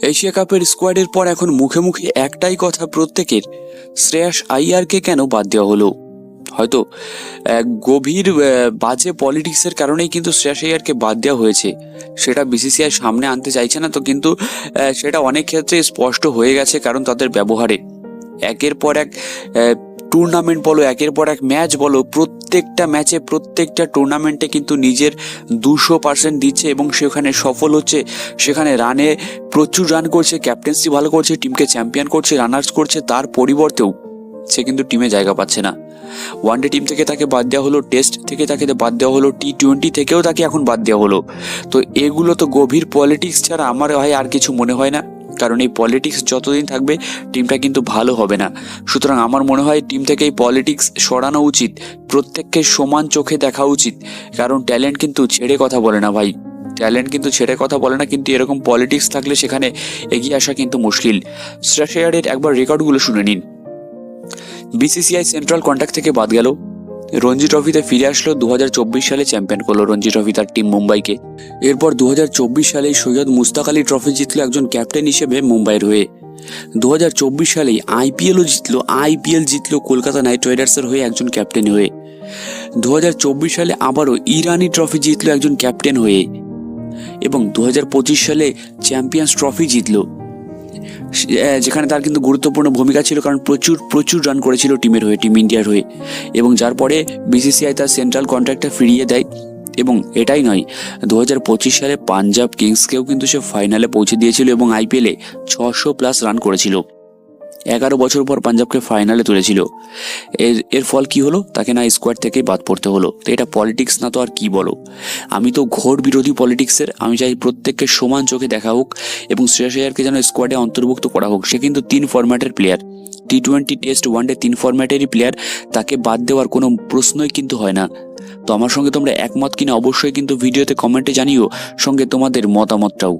Asia কাপের স্কোয়াডের পর এখন মুখে মুখে একটাই কথা প্রত্যেকের, শ্রেয়াস আইয়ারকে কেন বাদ দেওয়া হলো। হয়তো গভীর বাজে পলিটিক্সের কারণেই কিন্তু শ্রেয়াস আইয়ারকে বাদ দেওয়া হয়েছে। সেটা বিসিসিআই সামনে আনতে চাইছে না তো, কিন্তু সেটা অনেক ক্ষেত্রে স্পষ্ট হয়ে গেছে, কারণ তাদের ব্যবহারে একের পর এক টুর্নামেন্ট বলো, একের পর এক ম্যাচ বলো, প্রত্যেকটা ম্যাচে প্রত্যেকটা টুর্নামেন্টে কিন্তু নিজের 200% দিচ্ছে এবং সেখানে সফল হচ্ছে। সেখানে রানে প্রচুর রান করছে, ক্যাপ্টেন্সি ভালো করছে, টিমকে চ্যাম্পিয়ন করছে, রানার্স করছে। তার পরিবর্তেও সে কিন্তু টিমে জায়গা পাচ্ছে না। ওয়ানডে টিম থেকে তাকে বাদ দেওয়া হলো, টেস্ট থেকে তাকে বাদ দেওয়া হলো, T20 থেকেও তাকে এখন বাদ দেওয়া হলো। তো এগুলো তো গভীর পলিটিক্স ছাড়া আমার হয় আর কিছু মনে হয় না, কারণ এই পলিটিক্স যতদিন থাকবে টিমটা কিন্তু ভালো হবে না। সুতরাং আমার মনে হয় টিম থেকে এই পলিটিক্স সরানো উচিত, প্রত্যেককে সমান চোখে দেখা উচিত। কারণ ট্যালেন্ট কিন্তু ছেড়ে কথা বলে না ভাই, ট্যালেন্ট কিন্তু ছেড়ে কথা বলে না, কিন্তু এরকম পলিটিক্স থাকলে সেখানে এগিয়ে আসা কিন্তু মুশকিল। শ্রেয়াস আইয়ারের একবার রেকর্ডগুলো শুনে নিন। বিসিসিআই সেন্ট্রাল কন্ট্যাক্ট থেকে বাদ গেল, রঞ্জি ট্রফিতে ফিরে আসলো, 2024 সালে চ্যাম্পিয়ন করলো রঞ্জি ট্রফি তার টিম মুম্বাইকে। এরপর 2024 সালে সৈয়দ মুস্তাক আলী ট্রফি জিতলো একজন ক্যাপ্টেন হিসেবে মুম্বাইয়ের হয়ে। 2024 সালেই আইপিএল জিতলো কলকাতা নাইট রাইডার্সের হয়ে একজন ক্যাপ্টেন হয়ে। 2024 সালে আবারও ইরানি ট্রফি জিতলো একজন ক্যাপ্টেন হয়ে, এবং 2025 সালে চ্যাম্পিয়ন্স ট্রফি জিতলো, যেখানে তার কিন্তু গুরুত্বপূর্ণ ভূমিকা ছিল, কারণ প্রচুর প্রচুর রান করেছিল টিমের হয়ে, টিম ইন্ডিয়ার হয়ে। এবং যার পরে বিসিসিআই তার সেন্ট্রাল কন্ট্রাক্টটা ফিরিয়ে দেয়। এবং এটাই নয়, 2025 সালে পাঞ্জাব কিংসকেও কিন্তু সে ফাইনালে পৌঁছে দিয়েছিল এবং আইপিএলে 600+ রান করেছিল। 11 বছর পর পাঞ্জাবকে ফাইনালে তুলেছিল। এর ফল কি হলো, তাকে না স্কোয়াড থেকেই বাদ পড়তে হলো। তো এটা পলিটিক্স না তো আর কি বলো। আমি তো ঘোর বিরোধী পলিটিক্সের। আমি চাই প্রত্যেককে সমান চোখে দেখা হোক এবং শ্রেয়াস আইয়ারকে যেন স্কোয়াডে অন্তর্ভুক্ত করা হোক। সে কিন্তু 3 ফরম্যাটের প্লেয়ার, T20, টেস্ট, ওয়ানডে 3 ফরম্যাটেরই প্লেয়ার। তাকে বাদ দেওয়ার কোনো প্রশ্নই কিন্তু হয় না। তো আমার সঙ্গে তোমরা একমত কিনা অবশ্যই কিন্তু ভিডিওতে কমেন্টে জানিও, সঙ্গে তোমাদের মতামতটাও।